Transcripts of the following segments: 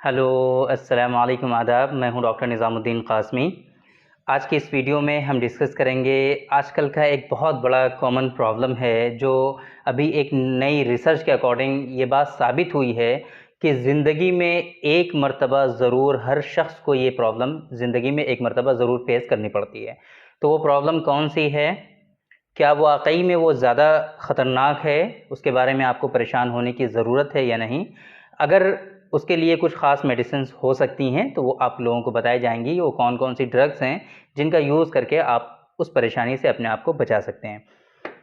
Hello, अस्सलाम वालेकुम, आदाब। मैं हूं डॉक्टर निज़ामुद्दीन क़ासमी। आज की इस वीडियो में हम डिस्कस करेंगे आजकल का एक बहुत बड़ा कॉमन प्रॉब्लम है, जो अभी एक नई रिसर्च के अकॉर्डिंग ये बात साबित हुई है कि ज़िंदगी में एक मर्तबा ज़रूर हर शख्स को ये प्रॉब्लम ज़िंदगी में एक मर्तबा ज़रूर फेस करनी पड़ती है। तो वो प्रॉब्लम कौन सी है? क्या वाक़ई में वो ज़्यादा ख़तरनाक है? उसके बारे में आपको परेशान होने की ज़रूरत है या नहीं? अगर उसके लिए कुछ ख़ास मेडिसिन्स हो सकती हैं, तो वो आप लोगों को बताई जाएँगी। वो कौन-कौन सी ड्रग्स हैं, जिनका यूज़ करके आप उस परेशानी से अपने आप को बचा सकते हैं।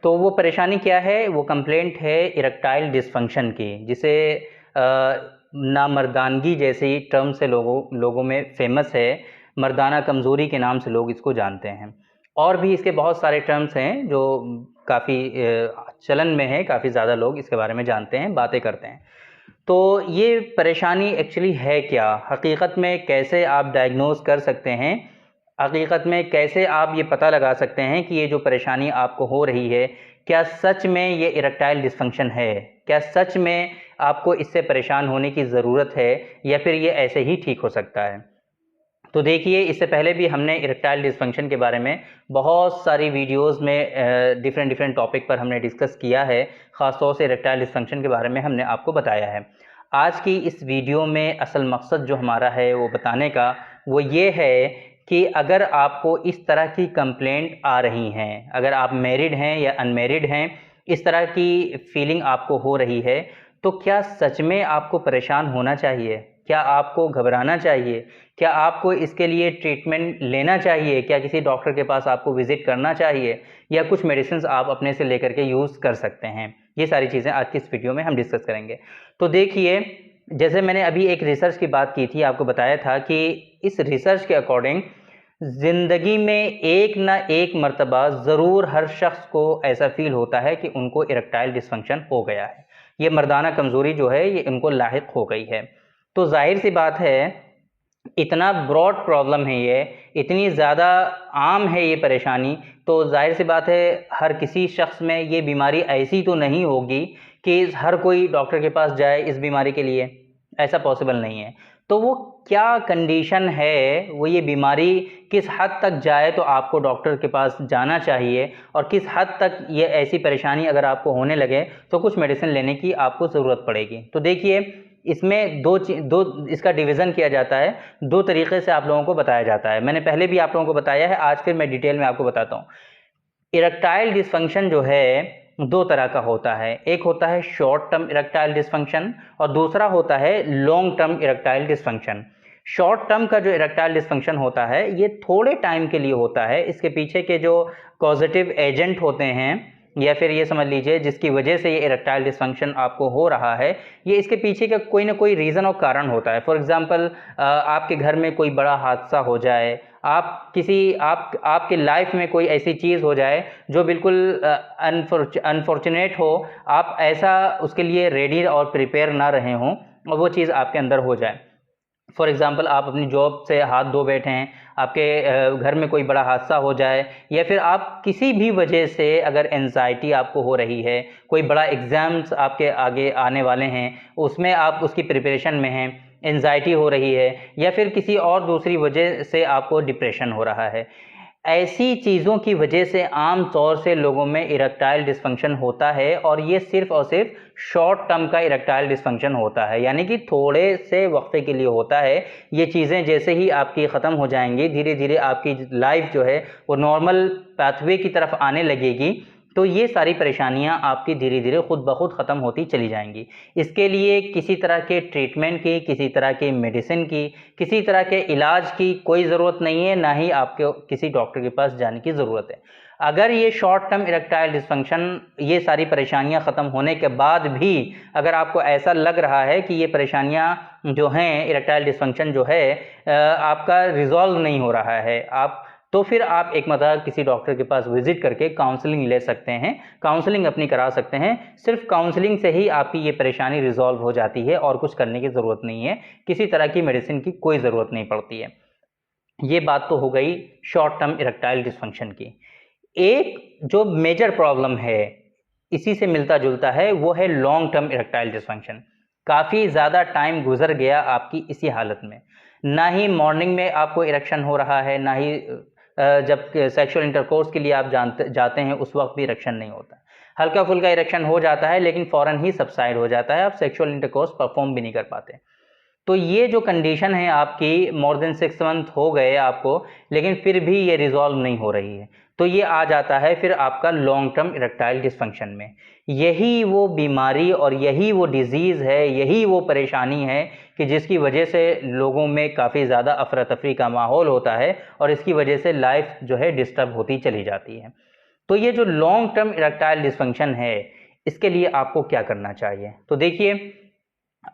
तो वो परेशानी क्या है? वो कंप्लेंट है इरेक्टाइल डिसफंक्शन की, जिसे नामर्दानगी जैसी टर्म से लोगों में फ़ेमस है। मर्दाना कमज़ोरी के नाम से लोग इसको जानते हैं। और भी इसके बहुत सारे टर्म्स हैं जो काफ़ी चलन में है, काफ़ी ज़्यादा लोग इसके बारे में जानते हैं, बातें करते हैं। तो ये परेशानी एक्चुअली है क्या? हकीकत में कैसे आप डायग्नोज़ कर सकते हैं? हकीकत में कैसे आप ये पता लगा सकते हैं कि ये जो परेशानी आपको हो रही है, क्या सच में ये इरेक्टाइल डिसफंक्शन है? क्या सच में आपको इससे परेशान होने की ज़रूरत है, या फिर ये ऐसे ही ठीक हो सकता है? तो देखिए, इससे पहले भी हमने इरेक्टाइल डिसफंक्शन के बारे में बहुत सारी वीडियोज़ में डिफ़रेंट टॉपिक पर हमने डिस्कस किया है। ख़ास तौर से इरेक्टाइल डिसफंक्शन के बारे में हमने आपको बताया है। आज की इस वीडियो में असल मकसद जो हमारा है वो बताने का, वो ये है कि अगर आपको इस तरह की कंप्लेंट आ रही हैं, अगर आप मैरिड हैं या अनमैरिड हैं, इस तरह की फीलिंग आपको हो रही है, तो क्या सच में आपको परेशान होना चाहिए? क्या आपको घबराना चाहिए? क्या आपको इसके लिए ट्रीटमेंट लेना चाहिए? क्या किसी डॉक्टर के पास आपको विज़िट करना चाहिए? या कुछ मेडिसिन्स आप अपने से लेकर के यूज़ कर सकते हैं? ये सारी चीज़ें आज की इस वीडियो में हम डिस्कस करेंगे। तो देखिए, जैसे मैंने अभी एक रिसर्च की बात की थी, आपको बताया था कि इस रिसर्च के अकॉर्डिंग ज़िंदगी में एक ना एक मर्तबा ज़रूर हर शख्स को ऐसा फ़ील होता है कि उनको इरेक्टाइल डिसफंक्शन हो गया है। ये मर्दाना कमज़ोरी जो है, ये इनको लाहिक हो गई है। तो ज़ाहिर-सी बात है, इतना ब्रॉड प्रॉब्लम है ये, इतनी ज़्यादा आम है ये परेशानी, तो ज़ाहिर-सी बात है हर किसी शख्स में ये बीमारी ऐसी तो नहीं होगी कि हर कोई डॉक्टर के पास जाए इस बीमारी के लिए, ऐसा पॉसिबल नहीं है। तो वो क्या कंडीशन है, वो ये बीमारी किस हद तक जाए तो आपको डॉक्टर के पास जाना चाहिए, और किस हद तक ये ऐसी परेशानी अगर आपको होने लगे, तो कुछ मेडिसिन लेने की आपको ज़रूरत पड़ेगी। तो देखिए, इसमें 2 इसका डिवीज़न किया जाता है, 2 तरीक़े से आप लोगों को बताया जाता है। मैंने पहले भी आप लोगों को बताया है, आज फिर मैं डिटेल में आपको बताता हूँ। इरेक्टाइल डिसफंक्शन जो है, 2 तरह का होता है। एक होता है शॉर्ट टर्म इरेक्टाइल डिसफंक्शन, और दूसरा होता है long term erectile dysfunction. Short term का जो इरेक्टाइल डिसफंक्शन होता है, ये थोड़े टाइम के लिए होता है। इसके पीछे के जो कॉज़ेटिव एजेंट होते हैं, या फिर ये समझ लीजिए जिसकी वजह से ये इरेक्टाइल डिसफंक्शन आपको हो रहा है, ये इसके पीछे का कोई ना कोई रीज़न और कारण होता है। फॉर एग्ज़ाम्पल, आपके घर में कोई बड़ा हादसा हो जाए, आपकी लाइफ में कोई ऐसी चीज़ हो जाए जो बिल्कुल अनफॉर्चुनेट हो, आप ऐसा उसके लिए रेडी और प्रिपेयर ना रहे हों, और वो चीज़ आपके अंदर हो जाए। फॉर एग्ज़ाम्पल, आप अपनी जॉब से हाथ धो बैठे हैं, आपके घर में कोई बड़ा हादसा हो जाए, या फिर आप किसी भी वजह से अगर एंग्ज़ायटी आपको हो रही है, कोई बड़ा एग्ज़ाम्स आपके आगे आने वाले हैं, उसमें आप उसकी प्रिपरेशन में हैं, एंग्ज़ायटी हो रही है, या फिर किसी और दूसरी वजह से आपको डिप्रेशन हो रहा है। ऐसी चीज़ों की वजह से आम तौर से लोगों में इरेक्टाइल डिसफंक्शन होता है, और ये सिर्फ़ और सिर्फ़ शॉर्ट टर्म का इरेक्टाइल डिसफंक्शन होता है, यानी कि थोड़े से वक़्त के लिए होता है। ये चीज़ें जैसे ही आपकी ख़त्म हो जाएँगी, धीरे-धीरे आपकी लाइफ़ जो है वो नॉर्मल पाथवे की तरफ आने लगेगी, तो ये सारी परेशानियाँ आपकी धीरे-धीरे खुद ब खुद ख़त्म होती चली जाएँगी। इसके लिए किसी तरह के ट्रीटमेंट की, किसी तरह के मेडिसिन की, किसी तरह के इलाज की कोई ज़रूरत नहीं है, ना ही आपको किसी डॉक्टर के पास जाने की ज़रूरत है। अगर ये शॉर्ट टर्म इरेक्टाइल डिसफंक्शन, ये सारी परेशानियाँ ख़त्म होने के बाद भी अगर आपको ऐसा लग रहा है कि ये परेशानियाँ जो हैं, इरेक्टाइल डिसफंक्शन जो है आपका रिज़ॉल्व नहीं हो रहा है, तो फिर आप एक मर्तबा किसी डॉक्टर के पास विज़िट करके काउंसलिंग ले सकते हैं, काउंसलिंग अपनी करा सकते हैं। सिर्फ़ काउंसलिंग से ही आपकी ये परेशानी रिज़ॉल्व हो जाती है, और कुछ करने की ज़रूरत नहीं है, किसी तरह की मेडिसिन की कोई ज़रूरत नहीं पड़ती है। ये बात तो हो गई शॉर्ट टर्म इरेक्टाइल डिसफंक्शन की। एक जो मेजर प्रॉब्लम है, इसी से मिलता-जुलता है, वो है लॉन्ग टर्म इरेक्टाइल डिसफंक्शन। काफ़ी ज़्यादा टाइम गुजर गया आपकी इसी हालत में। ना ही मॉर्निंग में आपको इरेक्शन हो रहा है, ना ही जब सेक्सुअल इंटरकोर्स के लिए आप जाते हैं उस वक्त भी इरेक्शन नहीं होता। हल्का फुल्का इरेक्शन हो जाता है लेकिन फ़ौरन ही सबसाइड हो जाता है, आप सेक्सुअल इंटरकोर्स परफॉर्म भी नहीं कर पाते। तो ये जो कंडीशन है आपकी, मोर देन 6 मंथ हो गए आपको, लेकिन फिर भी ये रिज़ॉल्व नहीं हो रही है, तो ये आ जाता है फिर आपका लॉन्ग टर्म इरेक्टाइल डिस्फंक्शन में। यही वो बीमारी और यही वो डिज़ीज़ है, यही वो परेशानी है कि जिसकी वजह से लोगों में काफ़ी ज़्यादा अफरा-तफ़री का माहौल होता है और इसकी वजह से लाइफ जो है डिस्टर्ब होती चली जाती है। तो ये जो लॉन्ग टर्म इरेक्टाइल डिस्फंक्शन है, इसके लिए आपको क्या करना चाहिए? तो देखिए,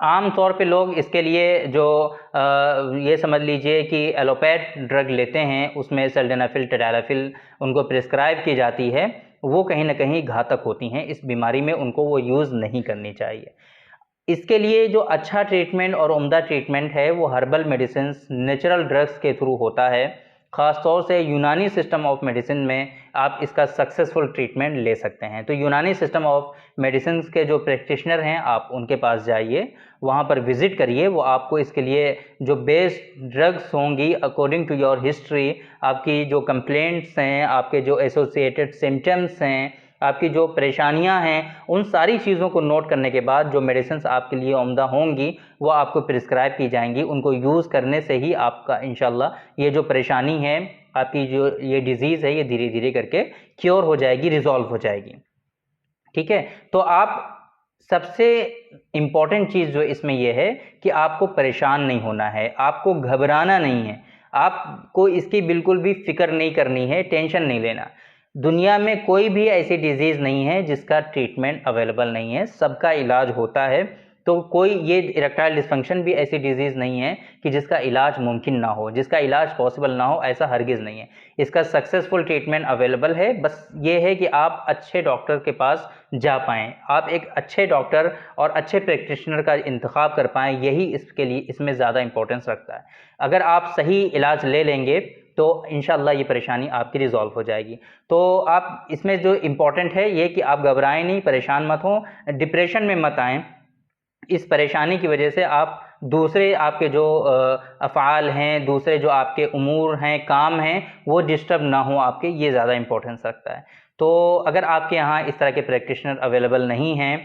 आम तौर पे लोग इसके लिए जो ये समझ लीजिए कि एलोपैथ ड्रग लेते हैं, उसमें सिल्डेनाफिल, टैडलाफिल उनको प्रिस्क्राइब की जाती है, वो कहीं न कहीं घातक होती हैं। इस बीमारी में उनको वो यूज़ नहीं करनी चाहिए। इसके लिए जो अच्छा ट्रीटमेंट और उम्दा ट्रीटमेंट है वो हर्बल मेडिसिन्स, नेचुरल ड्रग्स के थ्रू होता है। ख़ास तौर से यूनानी सिस्टम ऑफ मेडिसिन में आप इसका सक्सेसफुल ट्रीटमेंट ले सकते हैं। तो यूनानी सिस्टम ऑफ मेडिसिन्स के जो प्रैक्टिशनर हैं, आप उनके पास जाइए, वहाँ पर विज़िट करिए। वो आपको इसके लिए जो बेस्ट ड्रग्स होंगी अकॉर्डिंग टू योर हिस्ट्री, आपकी जो कंप्लेंट्स हैं, आपके जो एसोसिएटेड सिम्पटम्स हैं, आपकी जो परेशानियां हैं, उन सारी चीज़ों को नोट करने के बाद जो मेडिसिन्स आपके लिए उम्दा होंगी वो आपको प्रिस्क्राइब की जाएंगी। उनको यूज़ करने से ही आपका इंशाल्लाह ये जो परेशानी है, आपकी जो ये डिज़ीज़ है, ये धीरे धीरे करके क्योर हो जाएगी, रिजॉल्व हो जाएगी। ठीक है, तो आप सबसे इम्पॉर्टेंट चीज़ जो इसमें यह है कि आपको परेशान नहीं होना है, आपको घबराना नहीं है, आपको इसकी बिल्कुल भी फ़िक्र नहीं करनी है, टेंशन नहीं लेना। दुनिया में कोई भी ऐसी डिज़ीज़ नहीं है जिसका ट्रीटमेंट अवेलेबल नहीं है, सबका इलाज होता है। तो कोई ये इरेक्टाइल डिस्फंक्शन भी ऐसी डिज़ीज़ नहीं है कि जिसका इलाज मुमकिन ना हो, जिसका इलाज पॉसिबल ना हो, ऐसा हरगिज़ नहीं है। इसका सक्सेसफुल ट्रीटमेंट अवेलेबल है, बस ये है कि आप अच्छे डॉक्टर के पास जा पाएँ, आप एक अच्छे डॉक्टर और अच्छे प्रैक्टिशनर का इंतखाब कर पाएँ, यही इसके लिए इसमें ज़्यादा इम्पोर्टेंस रखता है। अगर आप सही इलाज ले लेंगे तो इंशाल्लाह ये परेशानी आपकी रिज़ॉल्व हो जाएगी। तो आप इसमें जो इम्पोर्टेंट है ये कि आप घबराएं नहीं, परेशान मत हों, डिप्रेशन में मत आएँ। इस परेशानी की वजह से आप दूसरे आपके जो अफ़आल हैं, दूसरे जो आपके उमूर हैं, काम हैं, वो डिस्टर्ब ना हो आपके, ये ज़्यादा इम्पोर्टेंस रखता है। तो अगर आपके यहाँ इस तरह के प्रैक्टिशनर अवेलेबल नहीं हैं,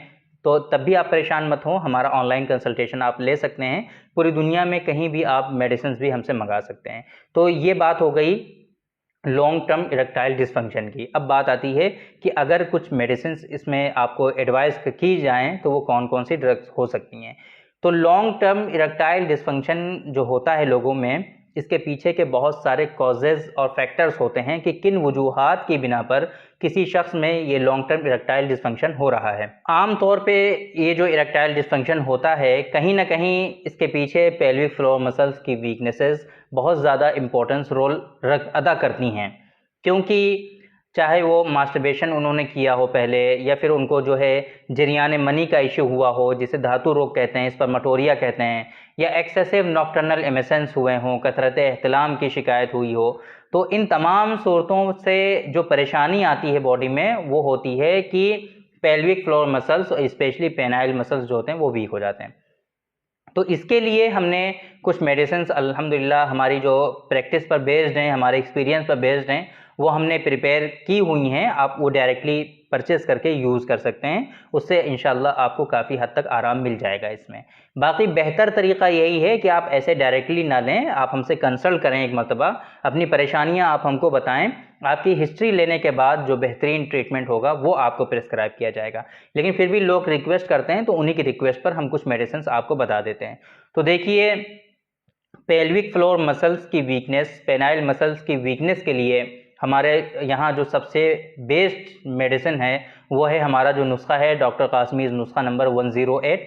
तो तब भी आप परेशान मत हों, हमारा ऑनलाइन कंसल्टेशन आप ले सकते हैं। पूरी दुनिया में कहीं भी आप मेडिसिन्स भी हमसे मंगा सकते हैं। तो ये बात हो गई लॉन्ग टर्म इरेक्टाइल डिस्फंक्शन की। अब बात आती है कि अगर कुछ मेडिसिन्स इसमें आपको एडवाइस की जाएँ तो वो कौन-कौन सी ड्रग्स हो सकती हैं। तो लॉन्ग टर्म इरेक्टाइल डिस्फंक्शन जो होता है लोगों में, इसके पीछे के बहुत सारे कॉजेज़ और फैक्टर्स होते हैं कि किन वजूहात की बिना पर किसी शख्स में ये लॉन्ग टर्म इरेक्टाइल डिस्फंक्शन हो रहा है। आम तौर पे ये जो इरेक्टाइल डिस्फंक्शन होता है, कहीं न कहीं इसके पीछे पेल्विक फ्लोर मसल्स की वीकनेसेस बहुत ज़्यादा इम्पोर्टेंस रोल अदा करती हैं। क्योंकि चाहे वो मास्टरबेशन उन्होंने किया हो पहले, या फिर उनको जो है जरियान मनी का इश्यू हुआ हो, जिसे धातु रोग कहते हैं, स्पर्मेटोरिया कहते हैं, या एक्सेसिव नॉक्टर्नल एमिसेंस हुए हों, कसरत एहतिलाम की शिकायत हुई हो, तो इन तमाम सूरतों से जो परेशानी आती है बॉडी में, वो होती है कि pelvic floor muscles, specially penile muscles जो होते हैं वो वीक हो जाते हैं। तो इसके लिए हमने कुछ मेडिसिन्स अल्हम्दुलिल्लाह हमारी जो प्रैक्टिस पर बेस्ड हैं, हमारे एक्सपीरियंस पर बेस्ड हैं, वो हमने प्रिपेयर की हुई हैं। आप वो डायरेक्टली परचेज़ करके यूज़ कर सकते हैं, उससे इंशाल्लाह आपको काफ़ी हद तक आराम मिल जाएगा इसमें। बाकी बेहतर तरीक़ा यही है कि आप ऐसे डायरेक्टली ना लें, आप हमसे कंसल्ट करें एक मरतबा, अपनी परेशानियाँ आप हमको बताएँ, आपकी हिस्ट्री लेने के बाद जो बेहतरीन ट्रीटमेंट होगा वो आपको प्रिस्क्राइब किया जाएगा। लेकिन फिर भी लोग रिक्वेस्ट करते हैं तो उन्हीं की रिक्वेस्ट पर हम कुछ मेडिसिन्स आपको बता देते हैं। तो देखिए, पेल्विक फ्लोर मसल्स की वीकनेस, पेनाइल मसल्स की वीकनेस के लिए हमारे यहाँ जो सबसे बेस्ट मेडिसिन है वो है हमारा जो नुस्खा है डॉक्टर कासमीज़ नुस्खा नंबर 108।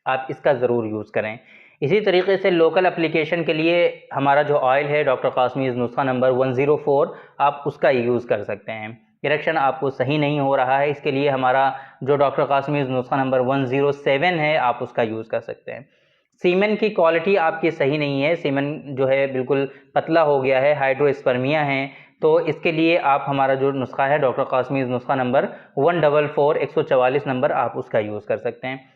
आप इसका ज़रूर यूज़ करें। इसी तरीके से लोकल एप्लीकेशन के लिए हमारा जो ऑयल है डॉक्टर कासमीज़ नुस्खा नंबर 104, आप उसका यूज़ कर सकते हैं। इरेक्शन आपको सही नहीं हो रहा है, इसके लिए हमारा जो डॉक्टर कासमीज़ नुस्खा नंबर 107 है, आप उसका यूज़ कर सकते हैं। सीमेन की क्वालिटी आपकी सही नहीं है, सीमेन जो है बिल्कुल पतला हो गया है, हाइड्रोस्पर्मिया है, तो इसके लिए आप हमारा जो नुस्खा है डॉक्टर कासमीज़ नुस्खा नंबर 144 144 नंबर, आप उसका यूज़ कर सकते हैं।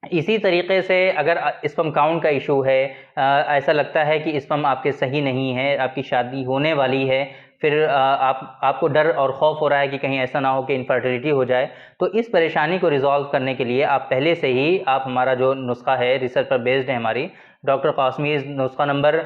इसी तरीके से अगर स्पर्म काउंट का इशू है, ऐसा लगता है कि स्पर्म आपके सही नहीं है, आपकी शादी होने वाली है, फिर आपको डर और खौफ हो रहा है कि कहीं ऐसा ना हो कि इनफर्टिलिटी हो जाए, तो इस परेशानी को रिजॉल्व करने के लिए आप पहले से ही आप हमारा जो नुस्खा है, रिसर्च पर बेस्ड है हमारी, डॉक्टर कासमीज़ नुस्खा नंबर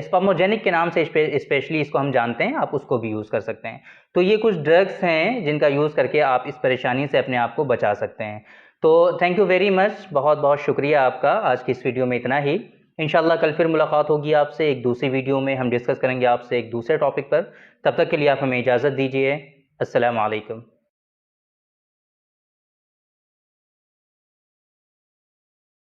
स्पर्मोजेनिक के नाम से स्पेशली इसको हम जानते हैं, आप उसको भी यूज़ कर सकते हैं। तो ये कुछ ड्रग्स हैं जिनका यूज़ करके आप इस परेशानी से अपने आप को बचा सकते हैं। तो थैंक यू वेरी मच, बहुत बहुत शुक्रिया आपका। आज की इस वीडियो में इतना ही। इंशाल्लाह कल फिर मुलाकात होगी आपसे एक दूसरी वीडियो में, हम डिस्कस करेंगे आपसे एक दूसरे टॉपिक पर। तब तक के लिए आप हमें इजाज़त दीजिए। अस्सलाम वालेकुम।